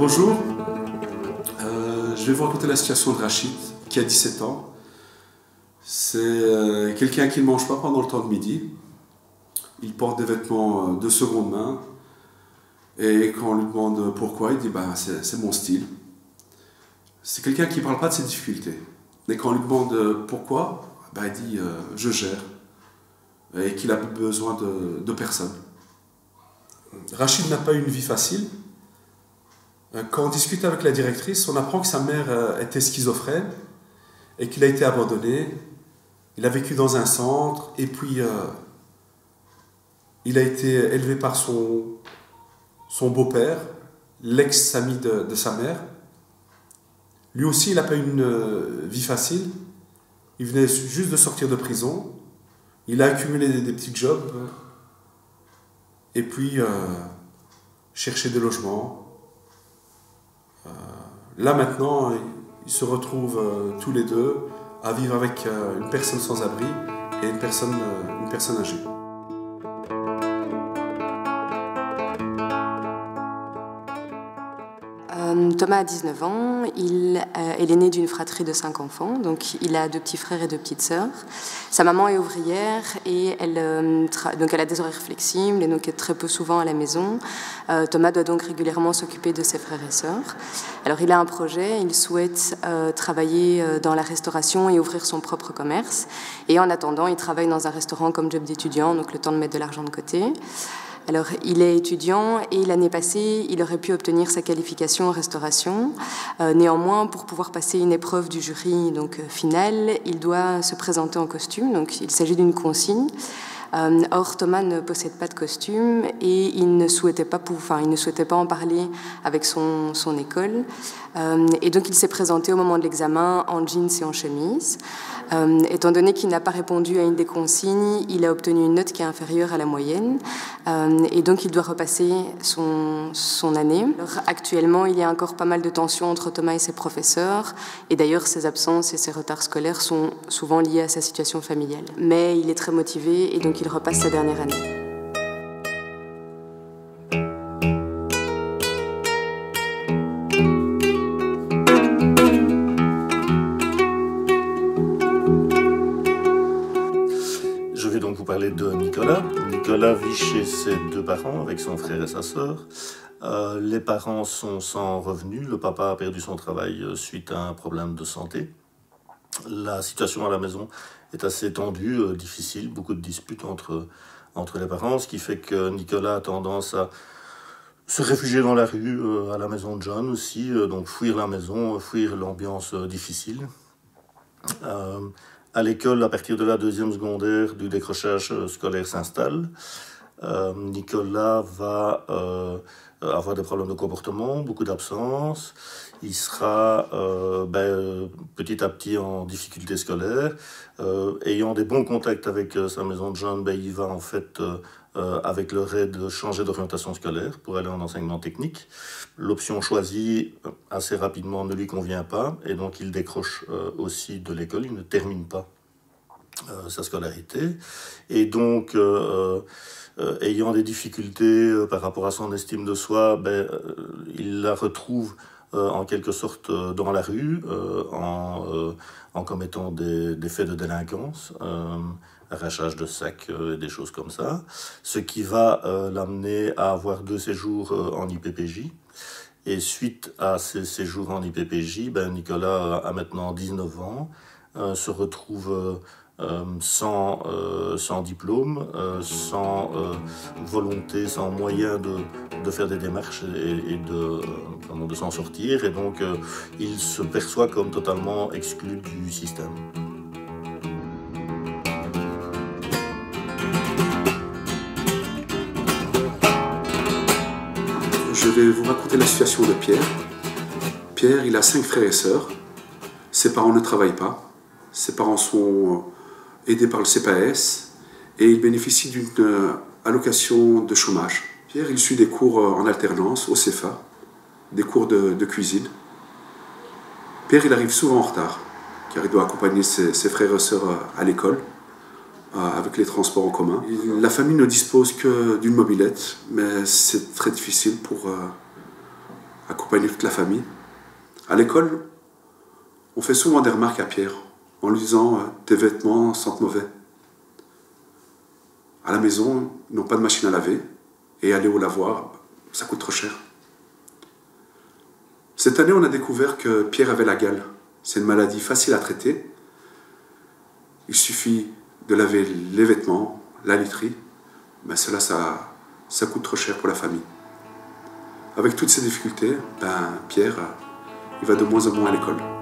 Bonjour, je vais vous raconter la situation de Rachid, qui a 17 ans. C'est quelqu'un qui ne mange pas pendant le temps de midi. Il porte des vêtements de seconde main. Et quand on lui demande pourquoi, il dit c'est mon style. C'est quelqu'un qui ne parle pas de ses difficultés. Mais quand on lui demande pourquoi, il dit je gère. Et qu'il a besoin de personne. Rachid n'a pas eu une vie facile. Quand on discute avec la directrice, on apprend que sa mère était schizophrène et qu'il a été abandonné. Il a vécu dans un centre et puis il a été élevé par son beau-père, l'ex-ami de sa mère. Lui aussi, il n'a pas eu une vie facile. Il venait juste de sortir de prison. Il a accumulé des petits jobs et puis cherché des logements. Là maintenant, ils se retrouvent tous les deux à vivre avec une personne sans abri et une personne âgée. Thomas a 19 ans, il est l'aîné d'une fratrie de 5 enfants, donc il a 2 petits frères et 2 petites sœurs. Sa maman est ouvrière et elle a des horaires flexibles et donc est très peu souvent à la maison. Thomas doit donc régulièrement s'occuper de ses frères et sœurs. Alors il a un projet, il souhaite travailler dans la restauration et ouvrir son propre commerce. Et en attendant, il travaille dans un restaurant comme job d'étudiant, donc le temps de mettre de l'argent de côté. Alors, il est étudiant et l'année passée, il aurait pu obtenir sa qualification en restauration. Néanmoins, pour pouvoir passer une épreuve du jury finale, il doit se présenter en costume. Donc, il s'agit d'une consigne. Or, Thomas ne possède pas de costume et il ne souhaitait pas en parler avec son école. Et donc, il s'est présenté au moment de l'examen en jeans et en chemise. Étant donné qu'il n'a pas répondu à une des consignes, il a obtenu une note qui est inférieure à la moyenne. Et donc, il doit repasser son année. Alors, actuellement, il y a encore pas mal de tensions entre Thomas et ses professeurs. Et d'ailleurs, ses absences et ses retards scolaires sont souvent liés à sa situation familiale. Mais il est très motivé et donc il repasse sa dernière année. Je vais donc vous parler de Nicolas. Nicolas vit chez ses 2 parents avec son frère et sa sœur. Les parents sont sans revenus. Le papa a perdu son travail suite à un problème de santé. La situation à la maison est assez tendue, difficile, beaucoup de disputes entre les parents, ce qui fait que Nicolas a tendance à se réfugier dans la rue, à la maison de John aussi, donc fuir la maison, fuir l'ambiance difficile. À l'école, à partir de la 2e secondaire, du décrochage scolaire s'installe. Nicolas va avoir des problèmes de comportement, beaucoup d'absence. Il sera petit à petit en difficulté scolaire. Ayant des bons contacts avec sa maison de John, il va en fait, avec leur aide, changer d'orientation scolaire pour aller en enseignement technique. L'option choisie assez rapidement ne lui convient pas et donc il décroche aussi de l'école, il ne termine pas sa scolarité. Et donc, ayant des difficultés par rapport à son estime de soi, il la retrouve en quelque sorte dans la rue, en commettant des faits de délinquance, arrachage de sacs, des choses comme ça, ce qui va l'amener à avoir 2 séjours en IPPJ. Et suite à ces séjours en IPPJ, Nicolas a maintenant 19 ans, se retrouve sans diplôme, sans volonté, sans moyen de faire des démarches et de s'en sortir. Et donc, il se perçoit comme totalement exclu du système. Je vais vous raconter la situation de Pierre. Pierre, il a 5 frères et sœurs. Ses parents ne travaillent pas. Ses parents sont aidés par le CPAS et il bénéficie d'une allocation de chômage. Pierre, il suit des cours en alternance au CFA, des cours de cuisine. Pierre, il arrive souvent en retard, car il doit accompagner ses frères et sœurs à l'école, avec les transports en commun. La famille ne dispose que d'une mobilette, mais c'est très difficile accompagner toute la famille. À l'école, on fait souvent des remarques à Pierre, en lui disant « tes vêtements sentent mauvais ». À la maison, ils n'ont pas de machine à laver, et aller au lavoir, ça coûte trop cher. Cette année, on a découvert que Pierre avait la gale. C'est une maladie facile à traiter. Il suffit de laver les vêtements, la literie, mais cela, ça coûte trop cher pour la famille. Avec toutes ces difficultés, Pierre, il va de moins en moins à l'école.